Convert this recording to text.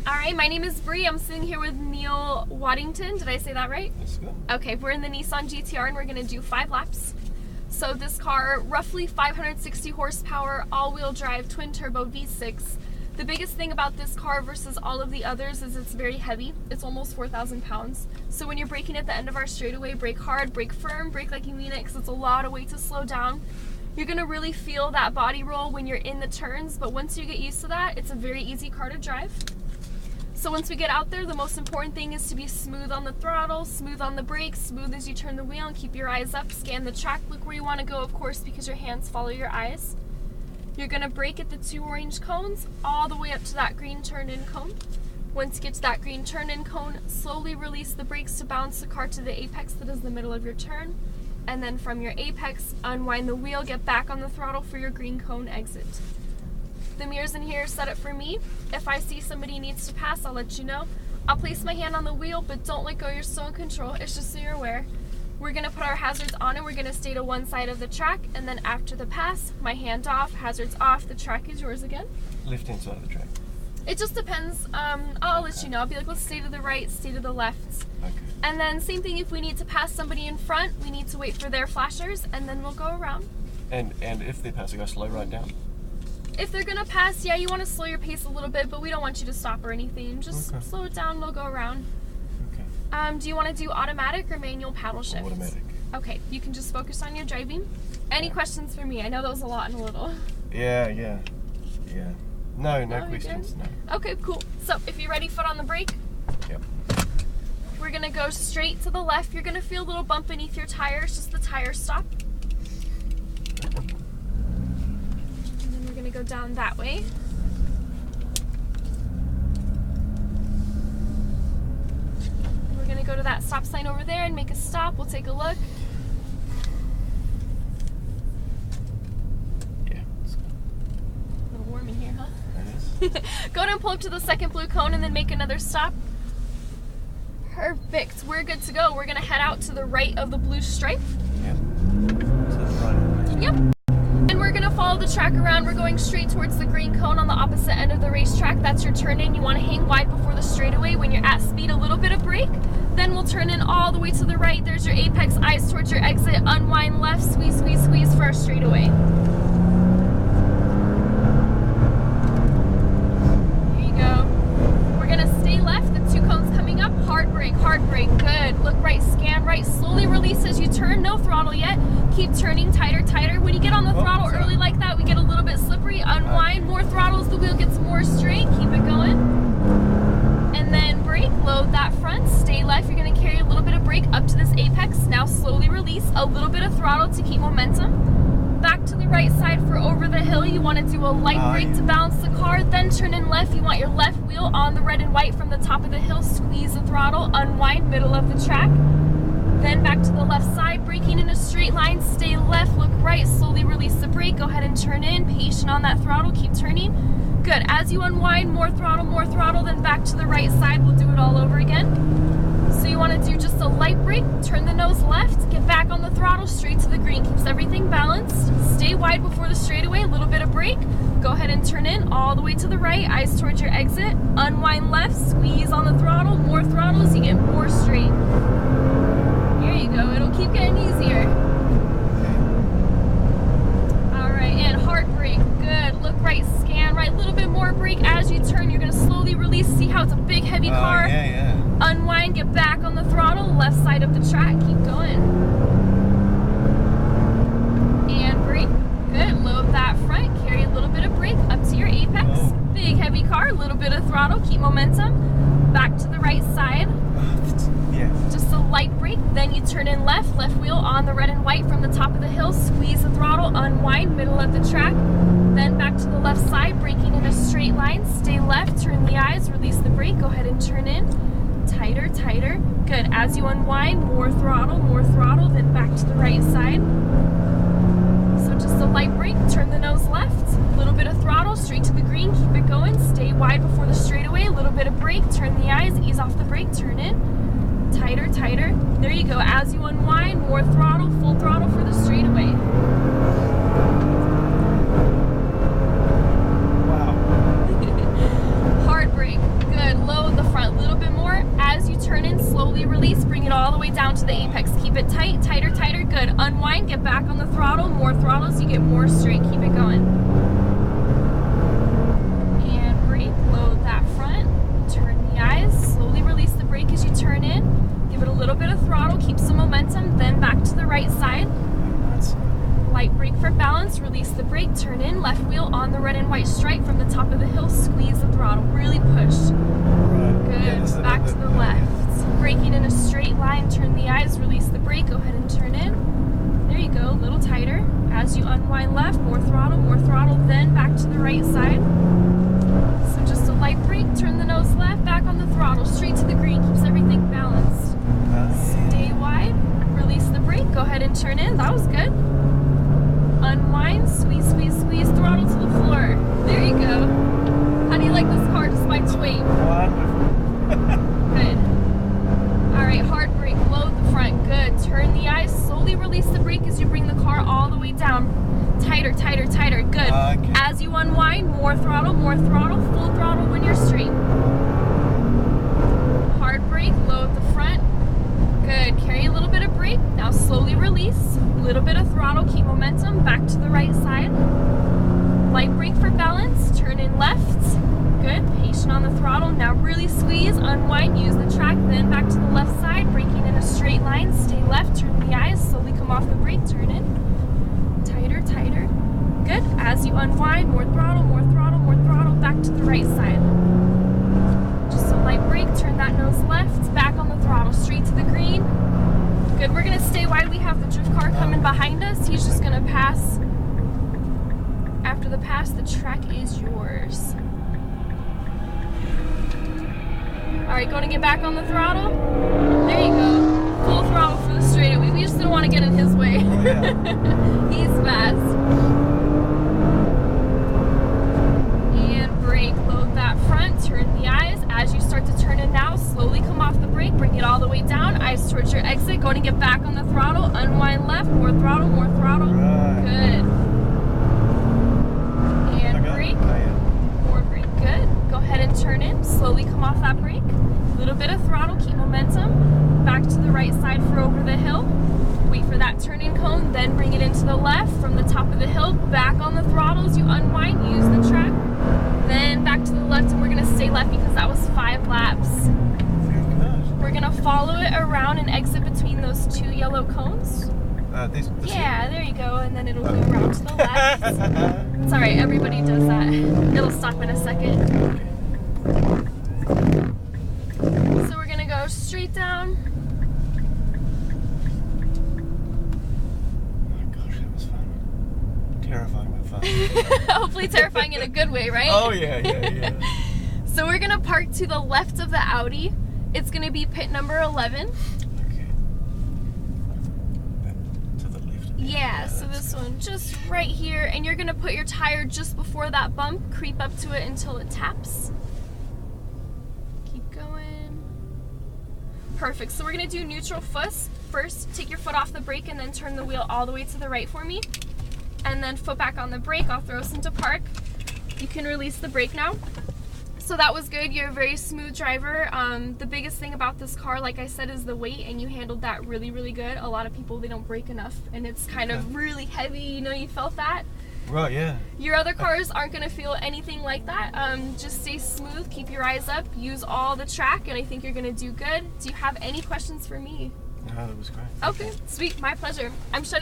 All right, my name is Bree. I'm sitting here with Neil Waddington. Did I say that right? That's good. Okay, we're in the Nissan GTR and we're gonna do 5 laps. So this car, roughly 560 horsepower, all-wheel drive, twin-turbo V6. The biggest thing about this car versus all of the others is it's very heavy. It's almost 4,000 pounds. So when you're braking at the end of our straightaway, brake hard, brake firm, brake like you mean it, because it's a lot of weight to slow down. You're gonna really feel that body roll when you're in the turns, but once you get used to that, it's a very easy car to drive. So once we get out there, the most important thing is to be smooth on the throttle, smooth on the brakes, smooth as you turn the wheel, and keep your eyes up, scan the track, look where you want to go, of course, because your hands follow your eyes. You're going to brake at the 2 orange cones all the way up to that green turn-in cone. Once you get to that green turn-in cone, slowly release the brakes to bounce the car to the apex that is the middle of your turn. And then from your apex, unwind the wheel, get back on the throttle for your green cone exit. The mirrors in here are set up for me. If I see somebody needs to pass, I'll let you know. I'll place my hand on the wheel, but don't let go, you're still in control. It's just so you're aware. We're gonna put our hazards on and we're gonna stay to one side of the track, and then after the pass, my hand off, hazards off, the track is yours again. Left hand side of the track. It just depends. I'll let you know. I'll be like, let's stay to the right, stay to the left. Okay. And then same thing, if we need to pass somebody in front, we need to wait for their flashers, and then we'll go around. And if they're passing, I slow right down. If they're gonna pass, yeah, you want to slow your pace a little bit, but we don't want you to stop or anything. Just slow it down, we'll go around. Okay. Do you want to do automatic or manual paddle shift? Automatic. Okay, you can just focus on your driving. Any questions for me? I know that was a lot and a little. Yeah. No questions, no. Okay, cool. So if you're ready, foot on the brake. Yep. We're gonna go straight to the left. You're gonna feel a little bump beneath your tires, just the tire stop. Go down that way. We're gonna go to that stop sign over there and make a stop. We'll take a look. Yeah. A little warm in here, huh? It is. Go ahead and pull up to the second blue cone and then make another stop. Perfect. We're good to go. We're gonna head out to the right of the blue stripe. Yep. To the front. Yep. And we're gonna follow the track around. We're going straight towards the green cone on the opposite end of the racetrack. That's your turn in. You want to hang wide before the straightaway. When you're at speed, a little bit of brake. Then we'll turn in all the way to the right. There's your apex, eyes towards your exit. Unwind left, squeeze, squeeze, squeeze for our straightaway. There you go. We're gonna stay left. The 2 cones coming up. Hard brake, good. Look right, scan right. Slowly release as you turn. No throttle yet. Keep turning tighter, tighter. When you get on the throttle early like that, we get a little bit slippery. Unwind, more throttles, the wheel gets more straight. Keep it going. And then brake, load that front, stay left. You're gonna carry a little bit of brake up to this apex. Now slowly release, a little bit of throttle to keep momentum. Back to the right side for over the hill. You wanna do a light brake to balance the car, then turn in left. You want your left wheel on the red and white from the top of the hill. Squeeze the throttle, unwind, middle of the track. Then back to the left side, braking in a straight line, stay left, look right, slowly release the brake, go ahead and turn in, patient on that throttle, keep turning. Good, as you unwind, more throttle, then back to the right side, we'll do it all over again. So you want to do just a light brake, turn the nose left, get back on the throttle, straight to the green, keeps everything balanced. Stay wide before the straightaway, a little bit of brake, go ahead and turn in all the way to the right, eyes towards your exit, unwind left, squeeze on the throttle, more throttles, you get more straight. There you go, it'll keep getting easier. Alright, and hard brake, good. Look right, scan right, a little bit more brake as you turn. You're going to slowly release. See how it's a big, heavy car? Yeah. Unwind, get back on the throttle, left side of the track, keep going. And brake, good. Load that front, carry a little bit of brake up to your apex. Big, heavy car, a little bit of throttle, keep momentum. Back to the right side. Just a light brake, then you turn in left wheel on the red and white from the top of the hill, squeeze the throttle, unwind, middle of the track, then back to the left side, braking in a straight line, stay left, turn the eyes, release the brake, go ahead and turn in, tighter, good. As you unwind, more throttle, then back to the right side. So just a light brake, turn the nose left, a little bit of throttle, straight to the green, keep it going, stay wide before the straightaway, a little bit of brake, turn the eyes, ease off the brake, turn in. Tighter. There you go. As you unwind, more throttle, full throttle for the straightaway. Wow. Hard brake. Good. the apex. Keep it tight, tighter, tighter. Good. Unwind, get back on the throttle. More throttle so you get more straight. Keep it going. And brake, load that front. Turn the eyes. Slowly release the brake as you turn in. Give it a little bit of throttle, keep some momentum, then back to the right side. Light brake for balance, release the brake, turn in, left wheel on the red and white stripe from the top of the hill, squeeze the throttle, really push. Good, Yeah, back to the left. Braking in a straight line, turn the eyes, release the brake, go ahead and turn in. There you go, a little tighter. As you unwind left, more throttle, then back to the right side. So just a light brake, turn the nose left, back on the throttle, straight to the green, keeps everything balanced. Stay wide, release the brake, go ahead and turn in, that was good. Unwind, squeeze, squeeze, squeeze, throttle to the floor. There you go. How do you like this car despite its weight? Good. Alright, hard brake, load the front, good. Turn the eyes, slowly release the brake as you bring the car all the way down. Tighter, tighter, tighter, good. Okay. As you unwind, more throttle, full throttle when you're straight. Hard brake, load the front. Good, carry a little bit of brake, now slowly release, a little bit of throttle, keep momentum, back to the right side. Light brake for balance, turn in left, good, patient on the throttle, now really squeeze, unwind, use the track, then back to the left side, braking in a straight line, stay left, turn the eyes, slowly come off the brake, turn in, tighter, tighter, good, as you unwind, more throttle, back to the right side. Just a light brake, turn that nose left, back on the throttle, straight to the green. Good, we're gonna stay wide. We have the drift car coming behind us. He's just gonna pass. After the pass, the track is yours. All right, going to get back on the throttle. There you go. Full throttle for the straightaway. We just didn't want to get in his way. Oh, yeah. He's fast. And brake, load that front, turn the eyes. As you start to turn in now, slowly come off the brake, bring it all the way down, eyes towards your exit, going to get back on the throttle, unwind left, more throttle, Right. good. And brake, more brake, good. Go ahead and turn in, slowly come off that brake, a little bit of throttle, keep momentum, back to the right side for over the hill, wait for that turning cone, then bring it into the left, from the top of the hill, back on the throttle as you unwind, use the track, then back to the left, and we're gonna stay left because that was 5 laps. We're gonna follow it around and exit between those 2 yellow cones. This Yeah, there you go, and then it'll go around to the left. It's alright, everybody does that. It'll stop in a second. So we're gonna go straight down. Oh my gosh, that was fun. Terrifying but fun. Hopefully terrifying in a good way, right? Oh yeah. So we're gonna park to the left of the Audi. It's gonna be pit number 11. Okay. To the left. Yeah, so this one just right here, and you're gonna put your tire just before that bump, creep up to it until it taps. Keep going. Perfect, so we're gonna do neutral first. Take your foot off the brake and then turn the wheel all the way to the right for me. And then foot back on the brake, I'll throw us into park. You can release the brake now. So that was good, you're a very smooth driver. The biggest thing about this car, like I said, is the weight, and you handled that really, really good. A lot of people, they don't brake enough, and it's kind of really heavy, you know, you felt that? Right, yeah. Your other cars aren't gonna feel anything like that. Just stay smooth, keep your eyes up, use all the track, and I think you're gonna do good. Do you have any questions for me? No, that was great. Okay, sweet, my pleasure. I'm shutting